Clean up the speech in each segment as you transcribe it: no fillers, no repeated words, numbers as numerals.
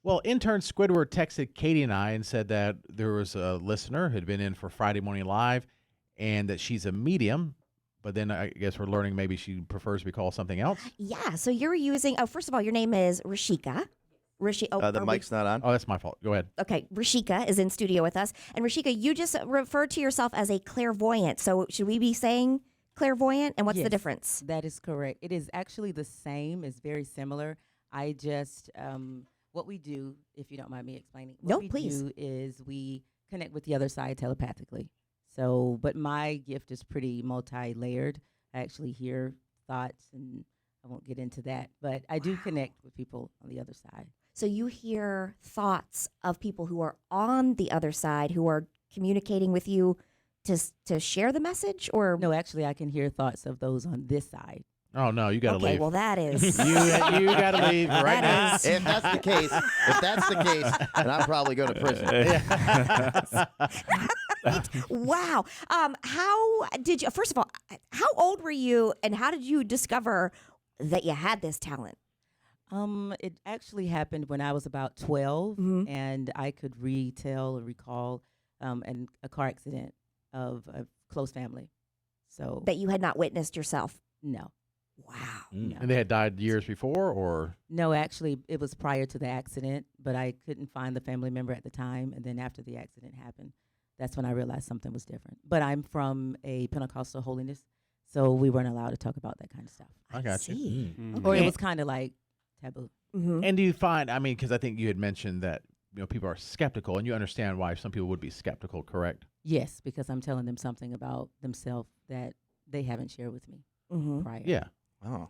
Well, intern Squidward texted Katie and I and said that there was a listener who had been in for Friday Morning Live and that she's a medium, but then I guess we're learning maybe she prefers to be called something else. Yeah, so you're using, first of all, your name is Rashika. The mic's not on. Oh, that's my fault. Go ahead. Okay, Rashika is in studio with us. And Rashika, you just referred to yourself as a clairvoyant. So should we be saying clairvoyant? And what's the difference? That is correct. It is actually the same. It's very similar. I just, what we do, if you don't mind me explaining, what we do is we connect with the other side telepathically. So, but my gift is pretty multi-layered. I actually hear thoughts, and I won't get into that, but I do connect with people on the other side. So you hear thoughts of people who are on the other side who are communicating with you to share the message, or no? Actually, I can hear thoughts of those on this side. Oh no, you got to leave. Okay, well that is you got to leave right now. If that's the case, then I'm probably going to prison. Wow. How did you? First of all, how old were you, and how did you discover that you had this talent? It actually happened when I was about 12, and I could recall a car accident of a close family. So that you had not witnessed yourself? No. Wow. No. And they had died years before, or? No, actually, it was prior to the accident, but I couldn't find the family member at the time. And then after the accident happened, that's when I realized something was different. But I'm from a Pentecostal holiness, so we weren't allowed to talk about that kind of stuff. I got you. Or it was kind of like taboo. And do you find, I mean, because I think you had mentioned that, people are skeptical, and you understand why some people would be skeptical, correct? Yes, because I'm telling them something about themselves that they haven't shared with me prior. Yeah. Oh.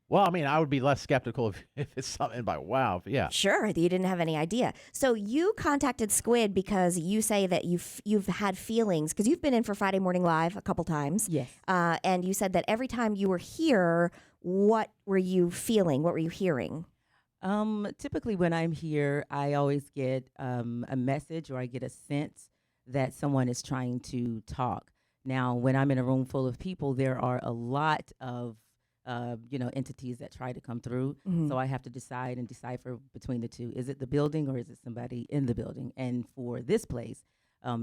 Well, I mean, I would be less skeptical if it's something by wow. Yeah. Sure, you didn't have any idea. So you contacted Squid because you say that you've had feelings, because you've been in for Friday Morning Live a couple times. Yes. And you said that every time you were here, what were you feeling? What were you hearing? Typically when I'm here, I always get a message, or I get a sense that someone is trying to talk. Now, when I'm in a room full of people, there are a lot of entities that try to come through. So I have to decide and decipher between the two. Is it the building, or is it somebody in the building? And for this place,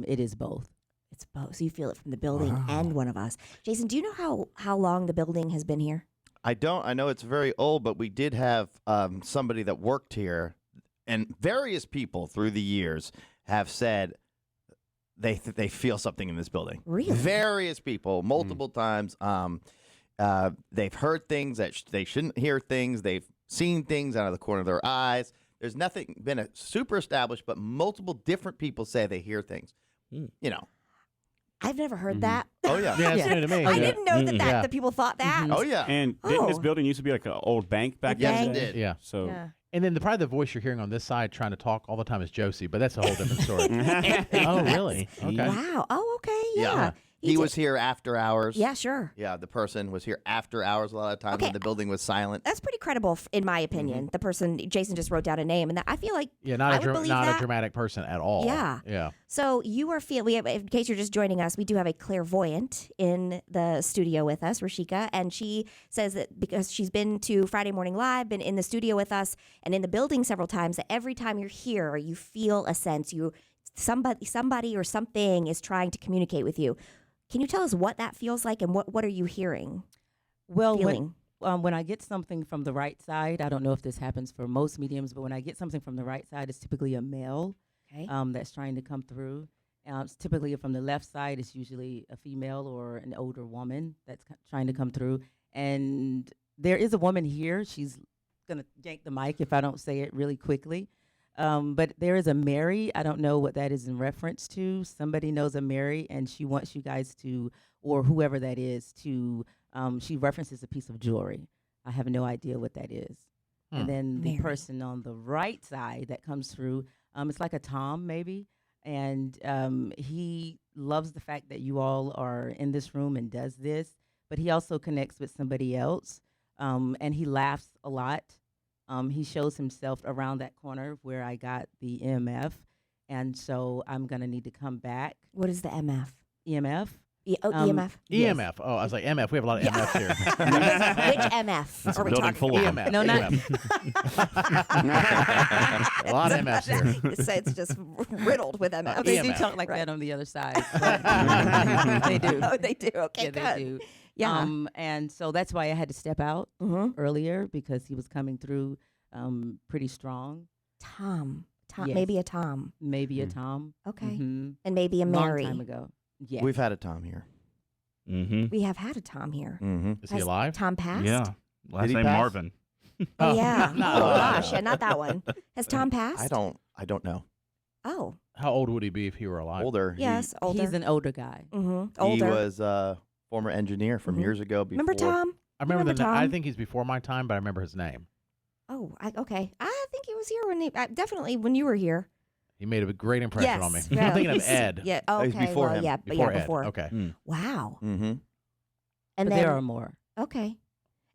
it is both. It's both. So you feel it from the building and one of us. Jason, do you know how long the building has been here? I don't. I know it's very old, but we did have somebody that worked here, and various people through the years have said they feel something in this building. Really? Various people, multiple times. They've heard things that they shouldn't hear things. They've seen things out of the corner of their eyes. There's nothing been a super established, but multiple different people say they hear things. I've never heard that. Oh, yeah. Yeah, it's new to me. I didn't know that people thought that. Oh, yeah. And didn't this building used to be like an old bank back Yes, then? it did. Yeah. So. Yeah. And then probably the voice you're hearing on this side trying to talk all the time is Josie, but that's a whole different story. Oh, really? Okay. Wow. Oh, okay. Yeah. He was here after hours. Yeah, sure. Yeah, the person was here after hours a lot of times, Okay. when the building was silent. That's pretty credible, in my opinion. The person, Jason just wrote down a name, and I feel like Yeah, I would believe not that. a dramatic person at all. Yeah. Yeah. So you are in case you're just joining us, we do have a clairvoyant in the studio with us, Rashika, and she says that because she's been to Friday Morning Live, been in the studio with us, and in the building several times, that every time you're here, you feel a sense somebody or something is trying to communicate with you. Can you tell us what that feels like, and what are you hearing? Well, feeling? when I get something from the right side, I don't know if this happens for most mediums, but when I get something from the right side, it's typically a male that's trying to come through. It's typically from the left side, it's usually a female or an older woman that's trying to come through. And there is a woman here. She's going to yank the mic if I don't say it really quickly. But there is a Mary. I don't know what that is in reference to. Somebody knows a Mary, and she wants you guys to, or whoever that is, to, she references a piece of jewelry. I have no idea what that is. And then the person on the right side that comes through, it's like a Tom maybe. And he loves the fact that you all are in this room and does this, but he also connects with somebody else. And he laughs a lot. He shows himself around that corner where I got the EMF, and so I'm going to need to come back. What is the MF? EMF? EMF. Yes. EMF. Oh, I was like MF. We have a lot of MFs here. Which MF It's are a we building talking full of about? them. No, not A lot of MFs here. It's just riddled with MF. They do EMF. talk like Right. that on the other side. They do. Oh, they do. Okay, Yeah, good. they do. Yeah. And so that's why I had to step out earlier because he was coming through pretty strong. Tom. Yes. Maybe a Tom. Maybe a Tom. Okay. Mhm. And maybe a Mary. Long time ago. Yes. We've had a Tom here. Mm-hmm. We have had a Tom here. Mm-hmm. Is he Has alive? Tom passed? Yeah. Last he name pass? Marvin. Oh, yeah. not Oh, alive. gosh. Yeah, not that one. Has Tom passed? I don't know. Oh, How old would he be if he were alive? Older. yes. Older. He's an older guy. Mm-hmm. He Older. was a former engineer from Mhm. years ago. Before. Remember Tom? I remember Remember I Tom? think he's before my time, but I remember his name. Oh, okay. I think he was here when definitely when you were here. He made a great impression Yes. on me. yeah. I'm thinking of He's- Ed. Yeah. Oh, Okay. he's before well, him. Yeah. Before yeah. Ed. Before. Okay. Wow. Mm-hmm. And But then there are more. okay.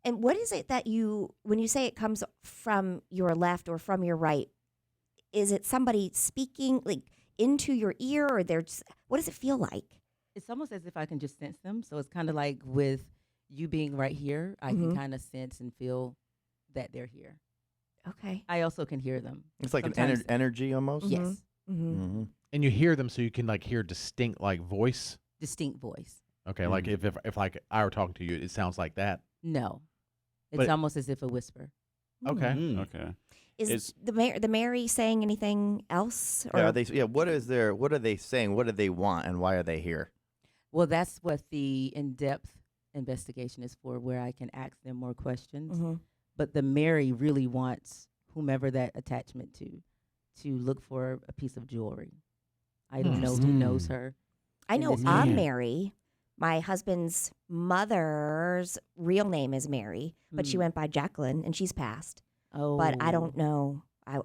And what is it that when you say it comes from your left or from your right, is it somebody speaking like into your ear or what does it feel like? It's almost as if I can just sense them. So it's kind of like with you being right here, I Mhm. can kind of sense and feel that they're here. Okay. I also can hear them. It's like Sometimes- an energy almost. Mhm. Yes. Mm-hmm. Mm-hmm. And you hear them so you can like hear distinct like voice. Distinct voice. Okay, like if like I were talking to you, it sounds like that. No. It's But- almost as if a whisper. Okay. Okay. Is the Mary saying anything else? Or Yeah, are they? Yeah. What are they saying? What do they want, and why are they here? Well, that's what the in-depth investigation is for, where I can ask them more questions. Mhm. But the Mary really wants whomever that attachment to look for a piece of jewelry. I don't know who knows her. I in know this I'm area. Mary. My husband's mother's real name is Mary, but she Mm. went by Jacqueline, and she's passed. Oh, But I don't know. I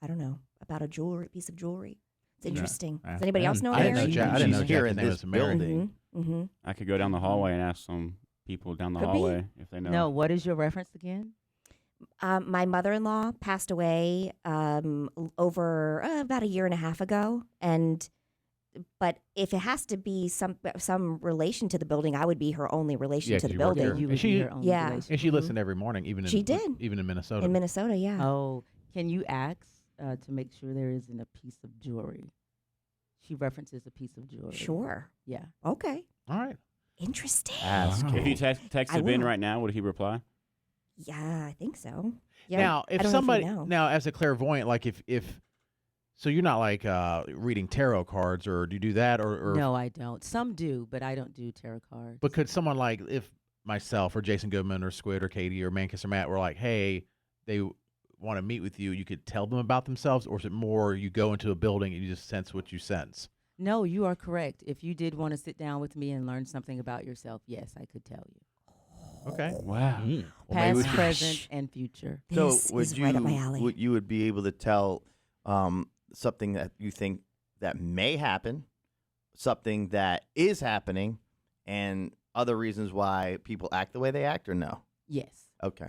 don't know about a piece of jewelry. It's Yeah. interesting. Yeah. Does anybody else know I didn't know Mary? I didn't know She's here Jack's in name this was Mary. building. Mm-hmm. I could go down the hallway and ask some people down the Could be. hallway if they know. No, what is your reference again? My mother-in-law passed away over about a year and a half ago, but if it has to be some relation to the building, I would be her only relation Yeah, to 'cause the you work building. there. You And would she- be your own yeah. relation. And she Mhm. listened every morning, even She did. even in Minnesota. In Minnesota, yeah. Oh, can you ask to make sure there isn't a piece of jewelry? She references a piece of jewelry. Sure. Yeah. Okay. All right. Interesting. Ask. If you him. texted Ben right now, would he reply? Yeah, I think so. Yeah. Now, I if don't somebody know if we know. now as a clairvoyant, like if so, you're not like reading tarot cards, or do you do that, or No, I don't. Some do, but I don't do tarot cards. But could someone like if myself or Jason Goodman or Squid or Katie or Mankiss or Matt were like, hey, they want to meet with you, you could tell them about themselves, or is it more you go into a building and you just sense what you sense? No, you are correct. If you did want to sit down with me and learn something about yourself, yes, I could tell you. Okay. Wow. Well, maybe Past, we could- present, and future. This so would is you right up my alley. would be able to tell something that you think that may happen, something that is happening, and other reasons why people act the way they act, or no? Yes. Okay.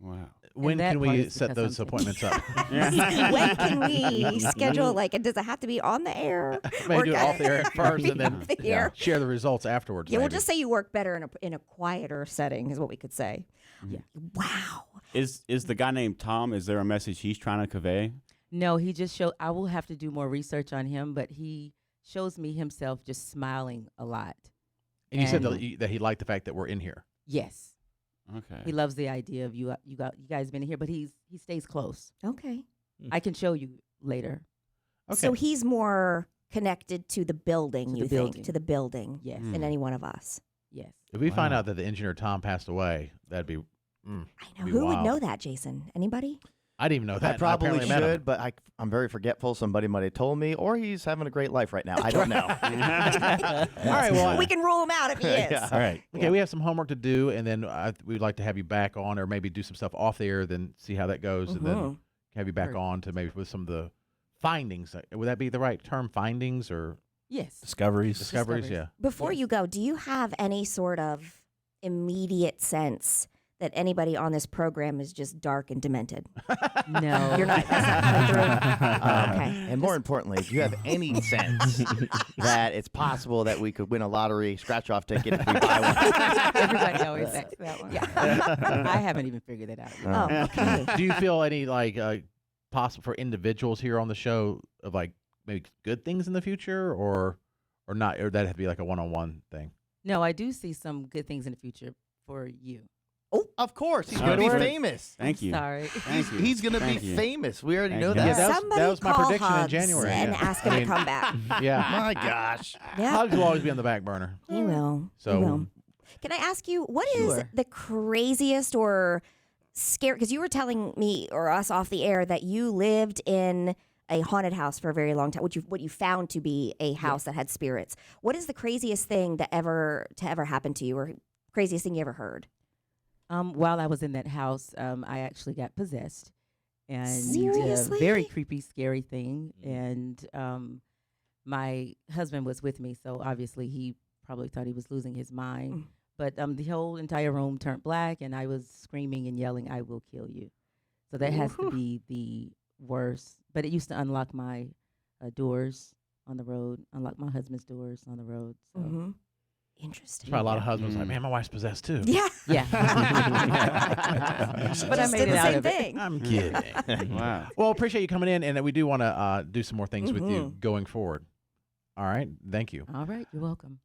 Wow. when that can part we is set because those I'm appointments up? When can we schedule? Like, does it have to be on the air? Maybe Or do it can off the air it first be and then off the air? share the results afterwards. Yeah, we'll maybe. just say you work better in a quieter setting, is what we could say. Yeah. Wow. Is the guy named Tom? Is there a message he's trying to convey? No, he just showed. I will have to do more research on him, but he shows me himself just smiling a lot. And you said and- that he liked the fact that we're in here. Yes, Okay. he loves the idea of you guys being here, but he stays close. Okay. I can show you later. Okay. So he's more connected to the building, To you the think, building. to the building Yes, Hmm. than any one of us. yes. If we find Wow. out that the engineer Tom passed away, that'd be. I know. Be Who would wild. know that, Jason? Anybody? I didn't even know that. I and probably apparently met him. should, but I'm very forgetful. Somebody might have told me, or he's having a great life right now. I don't know. All right. Well, We can rule him out if he is. Yeah. All right. okay. We have some homework to do, and then we'd like to have you back on, or maybe do some stuff off the air, then see how that goes, and then Mhm. have you back Sure. on to maybe with some of the findings. Would that be the right term? Findings or Yes. Discoveries. discoveries? Discoveries. Yeah. Before Yes. you go, do you have any sort of immediate sense that anybody on this program is just dark and demented? No, You're not. That's not coming through. Okay. And more importantly, do you have any sense that it's possible that we could win a lottery scratch-off ticket if we buy one? Everybody always asks that one. Yeah, I haven't even figured it out yet. Oh, okay. Do you feel any like possible for individuals here on the show of like maybe good things in the future, or not, or that have to be like a one-on-one thing? No, I do see some good things in the future for you. Oh, of course. He's going to be Squidward? famous. Thank you. Sorry. Thank you. He's going to be Thank you. famous. We already Thank know you. that. Yeah, that was- Somebody that was my call prediction in Hugs January, and yeah. ask him I to mean- come back. Yeah. My gosh. Yeah, Hugs will always be on the back burner. he will. So- He will. Can I ask you, what is Sure. the craziest or scary? Because you were telling me or us off the air that you lived in a haunted house for a very long time. What you found to be a house that had spirits. What is the craziest thing that ever happened to you, or craziest thing you ever heard? While I was in that house, I actually got possessed, and Seriously? a very creepy, scary thing. And my husband was with me, so obviously he probably thought he was losing his mind. Mm. But the whole entire room turned black, and I was screaming and yelling, "I will kill you!" So that has to be the worst. But it used to unlock my doors on the road, unlock my husband's doors on the road. So. Mm-hmm. That's Interesting. why a lot of husbands like, Mm. man, my wife's possessed too. Yeah. Yeah. But I Just made did it the out same of it. thing. I'm kidding. Wow. Well, appreciate you coming in, and we do want to do some more things with you Mhm. going forward. All right. Thank you. All right, you're welcome.